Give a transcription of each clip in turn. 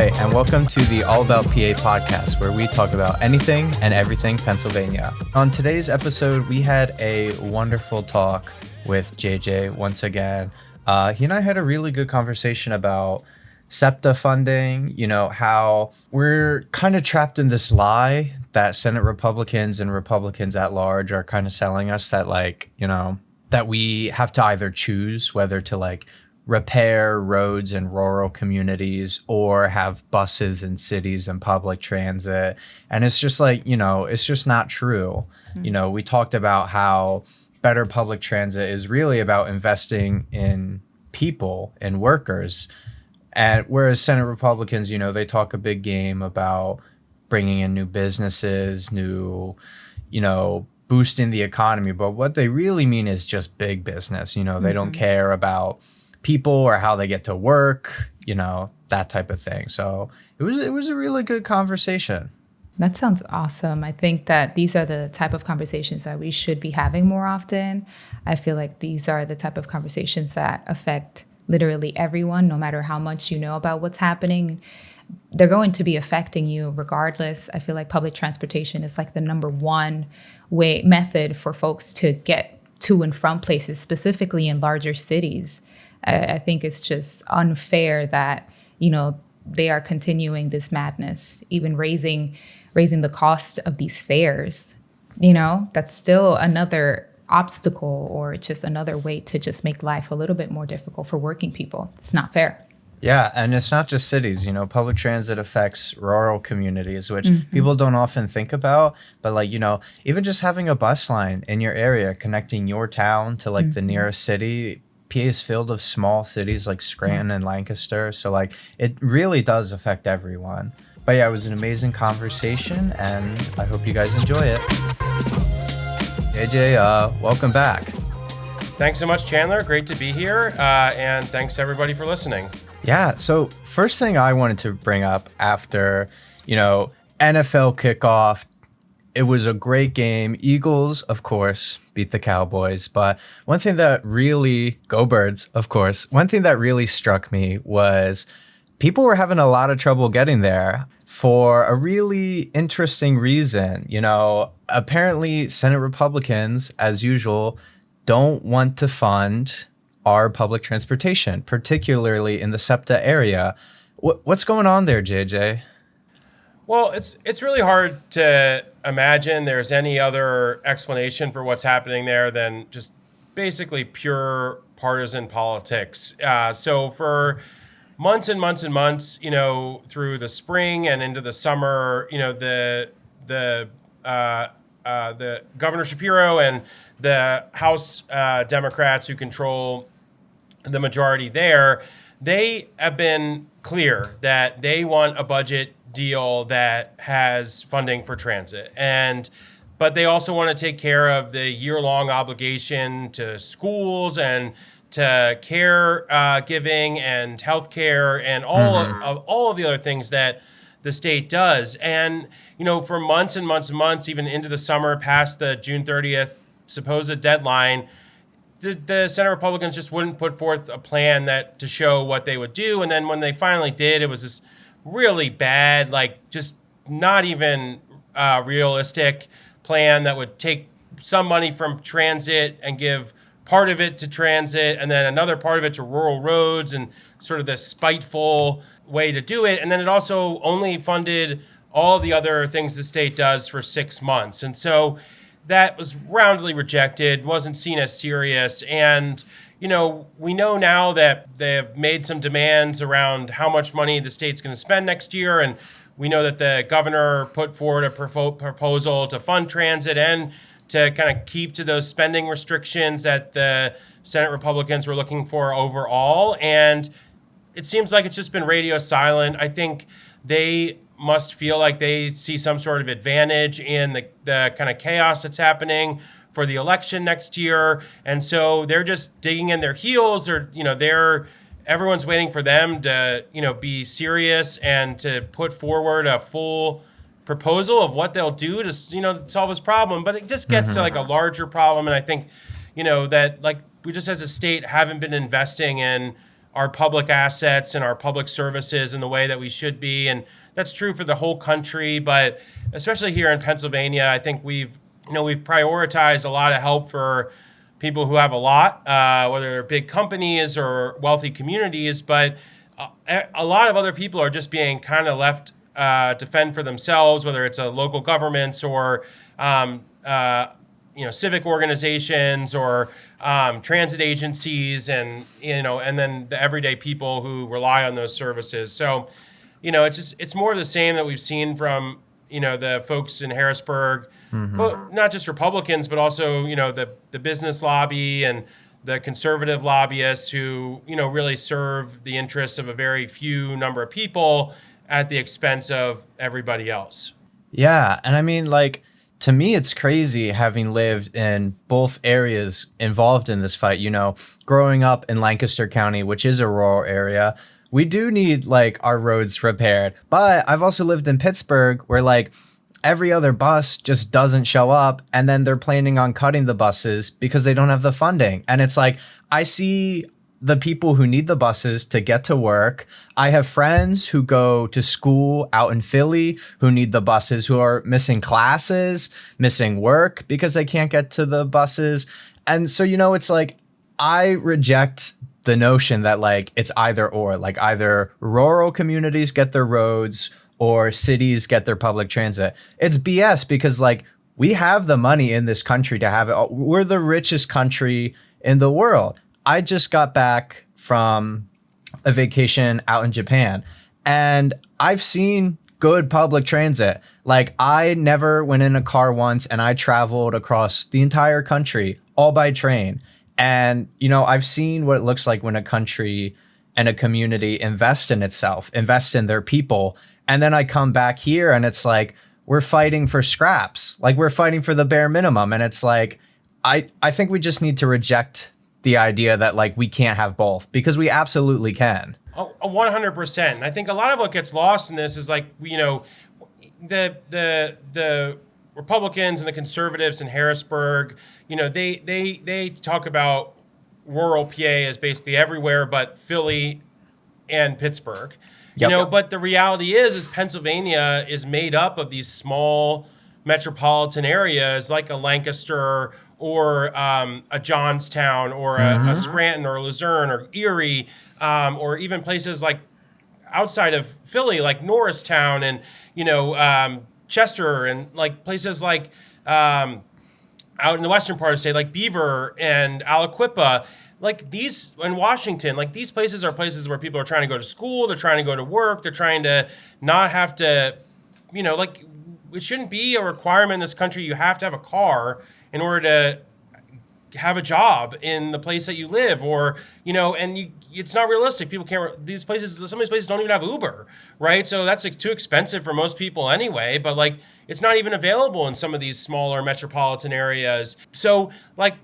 Hi, and welcome to the All About PA podcast, where we talk about anything and everything Pennsylvania. On today's episode, we had a wonderful talk with JJ once again. He and I had a really good conversation about SEPA funding, how we're kind of trapped in this lie that Senate Republicans and Republicans at large are kind of selling us that that we have to either choose whether to repair roads in rural communities or have buses in cities and public transit. And it's just it's just not true. Mm-hmm. We talked about how better public transit is really about investing in people and workers. And whereas Senate Republicans, they talk a big game about bringing in new businesses, boosting the economy. But what they really mean is just big business. They don't care about people or how they get to work, that type of thing. So it was a really good conversation. That sounds awesome. I think that these are the type of conversations that we should be having more often. I feel like these are the type of conversations that affect literally everyone, no matter how much you know about what's happening. They're going to be affecting you regardless. I feel like public transportation is the number one method for folks to get to and from places, specifically in larger cities. I think it's just unfair that, they are continuing this madness, even raising the cost of these fares. That's still another obstacle or just another way to just make life a little bit more difficult for working people. It's not fair. Yeah, and it's not just cities. Public transit affects rural communities, which people don't often think about. But even just having a bus line in your area connecting your town to the nearest city. PA is filled of small cities like Scranton and Lancaster. So it really does affect everyone. But yeah, it was an amazing conversation and I hope you guys enjoy it. AJ, welcome back. Thanks so much, Chandler. Great to be here. And thanks everybody for listening. Yeah. So first thing I wanted to bring up after, NFL kickoff, it was a great game. Eagles, of course, beat the Cowboys. But one thing that really, go Birds, of course. One thing that really struck me was people were having a lot of trouble getting there for a really interesting reason. Apparently Senate Republicans, as usual, don't want to fund our public transportation, particularly in the SEPTA area. What's going on there, JJ? Well, it's really hard to imagine there's any other explanation for what's happening there than just basically pure partisan politics. So for months and months and months, through the spring and into the summer, the Governor Shapiro and the House Democrats who control the majority there, they have been clear that they want a budget deal that has funding for transit. But they also want to take care of the year-long obligation to schools and to care giving and healthcare and all of the other things that the state does. And, for months and months and months, even into the summer, past the June 30th supposed deadline, the Senate Republicans just wouldn't put forth a plan to show what they would do. And then when they finally did, it was this really bad, just not even realistic plan that would take some money from transit and give part of it to transit and then another part of it to rural roads, and sort of this spiteful way to do it. And then it also only funded all the other things the state does for 6 months. And so that was roundly rejected, wasn't seen as serious. And we know now that they've made some demands around how much money the state's going to spend next year. And we know that the governor put forward a proposal to fund transit and to kind of keep to those spending restrictions that the Senate Republicans were looking for overall. And it seems like it's just been radio silent. I think they must feel like they see some sort of advantage in the kind of chaos that's happening for the election next year. And so they're just digging in their heels. Everyone's waiting for them to, be serious and to put forward a full proposal of what they'll do to, solve this problem. But it just gets to a larger problem. And I think, that we just as a state haven't been investing in our public assets and our public services in the way that we should be. And that's true for the whole country, but especially here in Pennsylvania, I think we've prioritized a lot of help for people who have a lot, whether they're big companies or wealthy communities, but a lot of other people are just being kind of left to fend for themselves, whether it's local governments or civic organizations or transit agencies, and then the everyday people who rely on those services. So, it's more of the same that we've seen from the folks in Harrisburg, but not just Republicans, but also the business lobby and the conservative lobbyists who really serve the interests of a very few number of people at the expense of everybody else. Yeah, and I mean, like, to me, it's crazy having lived in both areas involved in this fight. Growing up in Lancaster County, which is a rural area, we do need like our roads repaired. But I've also lived in Pittsburgh where like every other bus just doesn't show up, and then they're planning on cutting the buses because they don't have the funding. And it's like, I see the people who need the buses to get to work. I have friends who go to school out in Philly who need the buses, who are missing classes, missing work because they can't get to the buses. And so, it's like, I reject the notion that like it's either or, like either rural communities get their roads or cities get their public transit. It's BS because like we have the money in this country to have it. We're the richest country in the world. I just got back from a vacation out in Japan, and I've seen good public transit. Like, I never went in a car once, and I traveled across the entire country all by train. And, I've seen what it looks like when a country and a community invest in itself, invest in their people. And then I come back here and it's like, we're fighting for scraps. Like, we're fighting for the bare minimum. And it's like, I think we just need to reject the idea that like we can't have both, because we absolutely can. 100%. I think a lot of what gets lost in this is like, the Republicans and the conservatives in Harrisburg, they talk about rural PA as basically everywhere but Philly and Pittsburgh. Yep. But the reality is Pennsylvania is made up of these small metropolitan areas like a Lancaster or a Johnstown or a Scranton or Luzerne or Erie, or even places like outside of Philly, like Norristown and, Chester, and like places like out in the western part of the state, like Beaver and Aliquippa, like these in Washington, like these places are places where people are trying to go to school, they're trying to go to work, they're trying to not have to, like it shouldn't be a requirement in this country. You have to have a car in order to have a job in the place that you live, or, it's not realistic. People can't, some of these places don't even have Uber, right? So that's like too expensive for most people anyway, but like, it's not even available in some of these smaller metropolitan areas. So like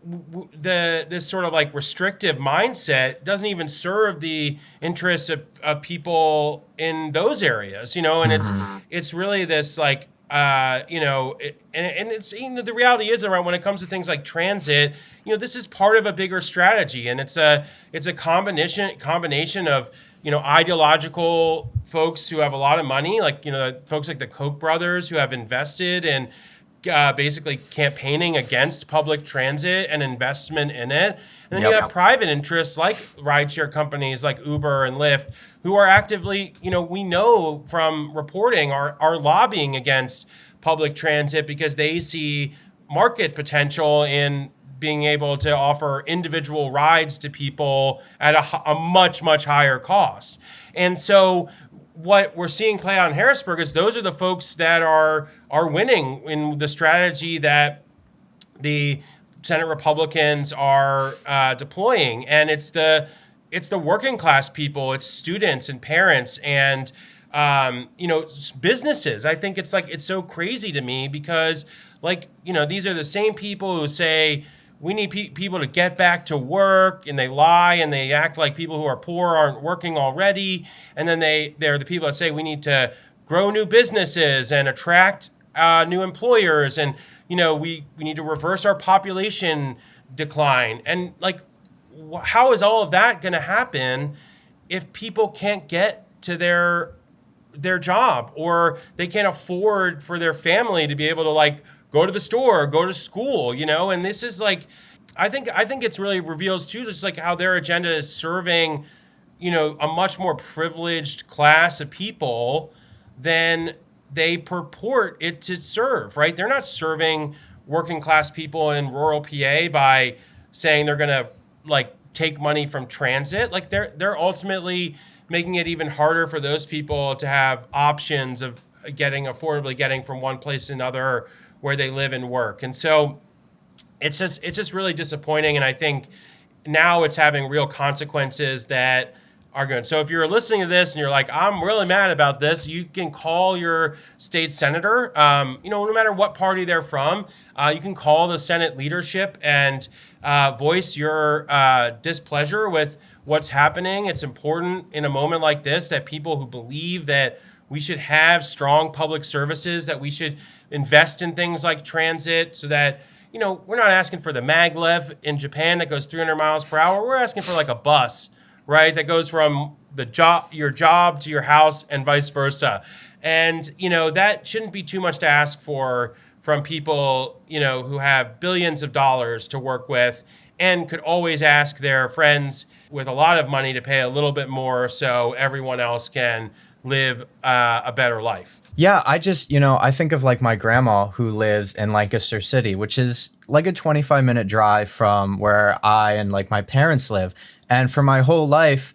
this sort of like restrictive mindset doesn't even serve the interests of people in those areas, and it's really this like, and it's, the reality is around when it comes to things like transit, this is part of a bigger strategy, and it's a combination of, ideological folks who have a lot of money, like, folks like the Koch brothers who have invested in basically campaigning against public transit and investment in it. And then you have private interests like rideshare companies like Uber and Lyft, who are actively, we know from reporting, are lobbying against public transit because they see market potential in being able to offer individual rides to people at a much, much higher cost. And so what we're seeing play out in Harrisburg is those are the folks that are winning in the strategy that the Senate Republicans are deploying, and it's the working class people, it's students and parents and businesses. I think it's so crazy to me because these are the same people who say we need people to get back to work, and they lie and they act like people who are poor aren't working already, and then they're the people that say we need to grow new businesses and attract new employers, and we need to reverse our population decline. And like, how is all of that going to happen if people can't get to their job, or they can't afford for their family to be able to like go to the store or go to school, you know? And this is like, I think it's really reveals too, just like how their agenda is serving, you know, a much more privileged class of people than they purport it to serve, right? They're not serving working class people in rural PA by saying they're going to like take money from transit. Like they're ultimately making it even harder for those people to have options of affordably getting from one place to another where they live and work. And so it's just really disappointing. And I think now it's having real consequences that are good. So if you're listening to this and you're like, I'm really mad about this, you can call your state senator, you know, no matter what party they're from, you can call the Senate leadership and voice your displeasure with what's happening. It's important in a moment like this that people who believe that we should have strong public services, that we should invest in things like transit so that, you know, we're not asking for the maglev in Japan that goes 300 miles per hour. We're asking for like a bus, right, that goes from your job to your house and vice versa. And, you know, that shouldn't be too much to ask for from people, you know, who have billions of dollars to work with and could always ask their friends with a lot of money to pay a little bit more so everyone else can live a better life. Yeah, I just, you know, I think of like my grandma who lives in Lancaster City, which is like a 25-minute drive from where I and like my parents live. And for my whole life,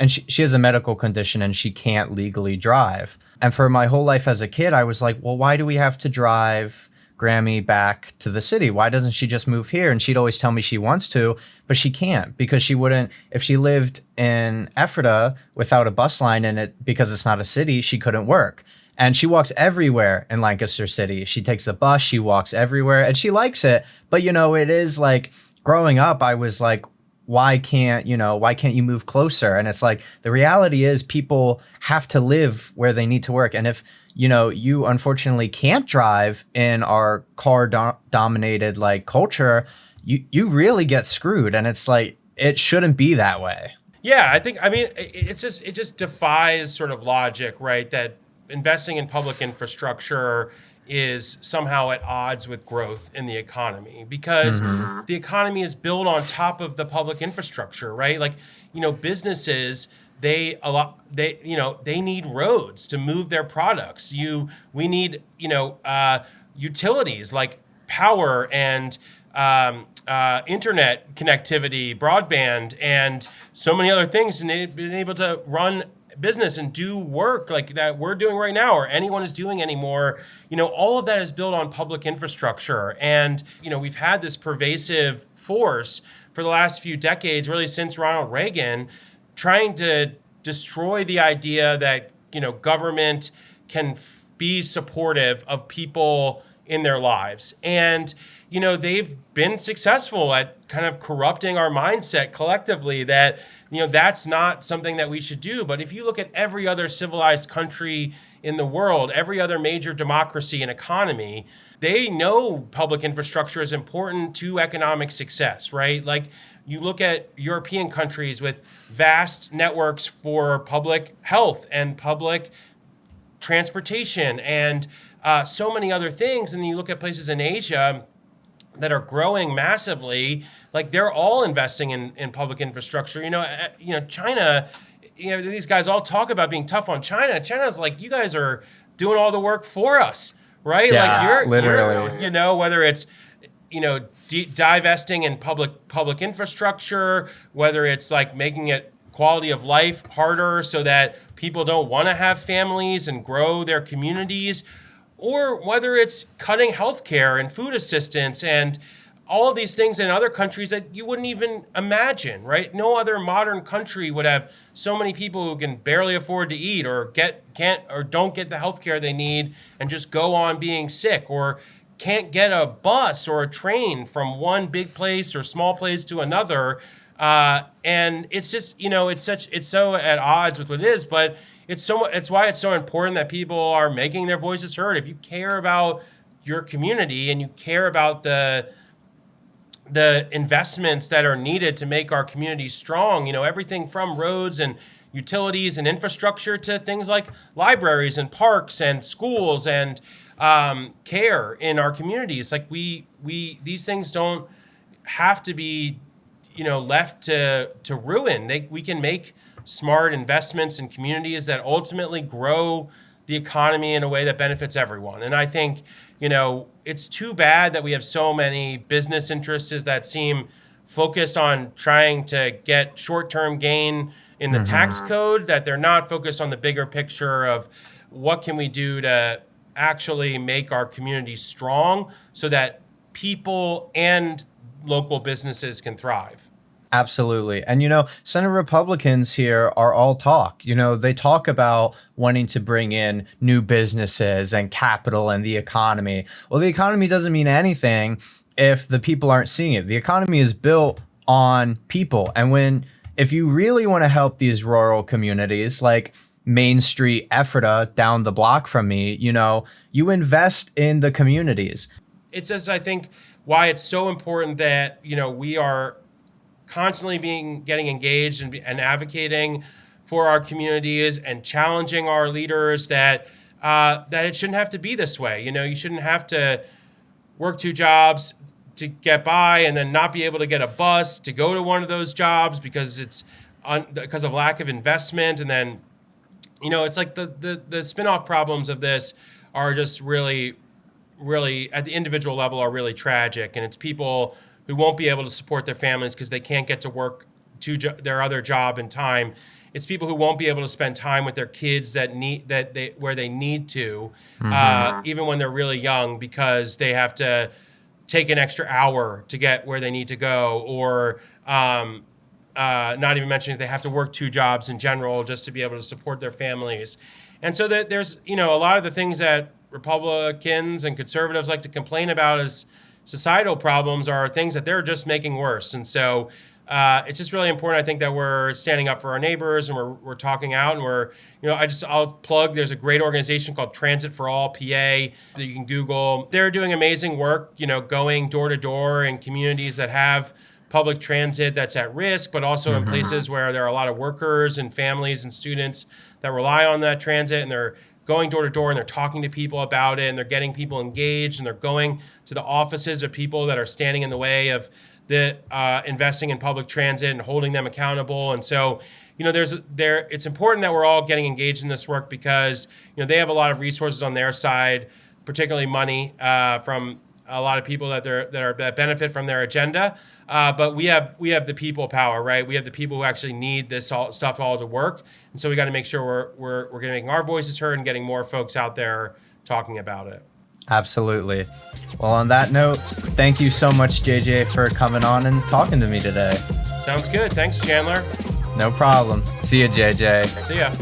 she has a medical condition and she can't legally drive. And for my whole life as a kid, I was like, well, why do we have to drive Grammy back to the city? Why doesn't she just move here? And she'd always tell me she wants to, but she can't because she wouldn't. If she lived in Ephrata without a bus line in it, because it's not a city, she couldn't work. And she walks everywhere in Lancaster City. She takes a bus, she walks everywhere, and she likes it. But, you know, it is like growing up, I was like, why can't you move closer? And it's like, the reality is people have to live where they need to work. And if, you know, you unfortunately can't drive in our car dominated like culture, you really get screwed. And it's like, it shouldn't be that way. Yeah, I mean, it just defies sort of logic, right? That investing in public infrastructure is somehow at odds with growth in the economy, because the economy is built on top of the public infrastructure, right? Like, you know, businesses, they need roads to move their products. We need, you know, utilities like power and internet connectivity, broadband, and so many other things, and they've been able to run business and do work like that we're doing right now, or anyone is doing anymore. You know, all of that is built on public infrastructure. And, you know, we've had this pervasive force for the last few decades, really since Ronald Reagan, trying to destroy the idea that, you know, government can be supportive of people in their lives. And, you know, they've been successful at kind of corrupting our mindset collectively that, you know, that's not something that we should do. But if you look at every other civilized country in the world, every other major democracy and economy, they know public infrastructure is important to economic success, right? Like, you look at European countries with vast networks for public health and public transportation and so many other things. And you look at places in Asia that are growing massively, like they're all investing in public infrastructure. You know, China, you know, these guys all talk about being tough on China. China's like, you guys are doing all the work for us, right? Yeah, like literally. You know, whether it's, you know, divesting in public infrastructure, whether it's like making it quality of life harder so that people don't want to have families and grow their communities, or whether it's cutting healthcare and food assistance and all of these things in other countries that you wouldn't even imagine, right? No other modern country would have so many people who can barely afford to eat or don't get the healthcare they need and just go on being sick, or can't get a bus or a train from one big place or small place to another. And it's just, you know, it's so at odds with what it is, but it's why it's so important that people are making their voices heard. If you care about your community and you care about the the investments that are needed to make our communities strong, everything from roads and utilities and infrastructure to things like libraries and parks and schools and care in our communities. Like these things don't have to be, left to ruin. We can make smart investments in communities that ultimately grow the economy in a way that benefits everyone. And I think, it's too bad that we have so many business interests that seem focused on trying to get short-term gain in the tax code, that they're not focused on the bigger picture of what can we do to actually make our communities strong so that people and local businesses can thrive. Absolutely. And, Senate Republicans here are all talk. They talk about wanting to bring in new businesses and capital and the economy. Well, the economy doesn't mean anything if the people aren't seeing it. The economy is built on people. And if you really want to help these rural communities like Main Street, Ephrata, down the block from me, you invest in the communities. It's just, I think, why it's so important that, we are constantly getting engaged and advocating for our communities and challenging our leaders that it shouldn't have to be this way. You shouldn't have to work 2 jobs to get by and then not be able to get a bus to go to one of those jobs because because of lack of investment. And then, it's like the spin-off problems of this are just really, really at the individual level are really tragic. And it's people who won't be able to support their families because they can't get to work their other job in time. It's people who won't be able to spend time with their kids where they need to, even when they're really young, because they have to take an extra hour to get where they need to go, or not even mentioning they have to work 2 jobs in general just to be able to support their families. And so that there's, a lot of the things that Republicans and conservatives like to complain about as societal problems are things that they're just making worse. And so it's just really important, I think, that we're standing up for our neighbors and we're talking out, and I'll plug, there's a great organization called Transit for All PA that you can Google. They're doing amazing work, going door to door in communities that have public transit that's at risk, but also in places where there are a lot of workers and families and students that rely on that transit, and they're going door to door and they're talking to people about it, and they're getting people engaged, and they're going to the offices of people that are standing in the way of the investing in public transit and holding them accountable. And so, it's important that we're all getting engaged in this work because, they have a lot of resources on their side, particularly money from a lot of people that benefit from their agenda. But we have the people power, right? We have the people who actually need this stuff all to work. And so we got to make sure we're going to make our voices heard and getting more folks out there talking about it. Absolutely. Well, on that note, thank you so much, JJ, for coming on and talking to me today. Sounds good. Thanks, Chandler. No problem. See you, JJ. See ya.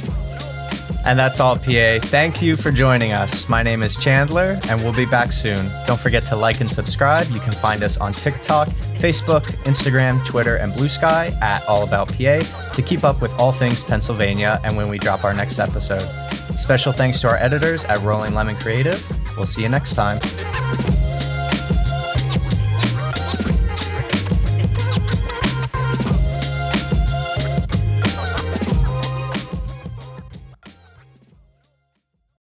And that's all, PA. Thank you for joining us. My name is Chandler, and we'll be back soon. Don't forget to like and subscribe. You can find us on TikTok, Facebook, Instagram, Twitter, and Blue Sky at All About PA to keep up with all things Pennsylvania and when we drop our next episode. Special thanks to our editors at Rolling Lemon Creative. We'll see you next time.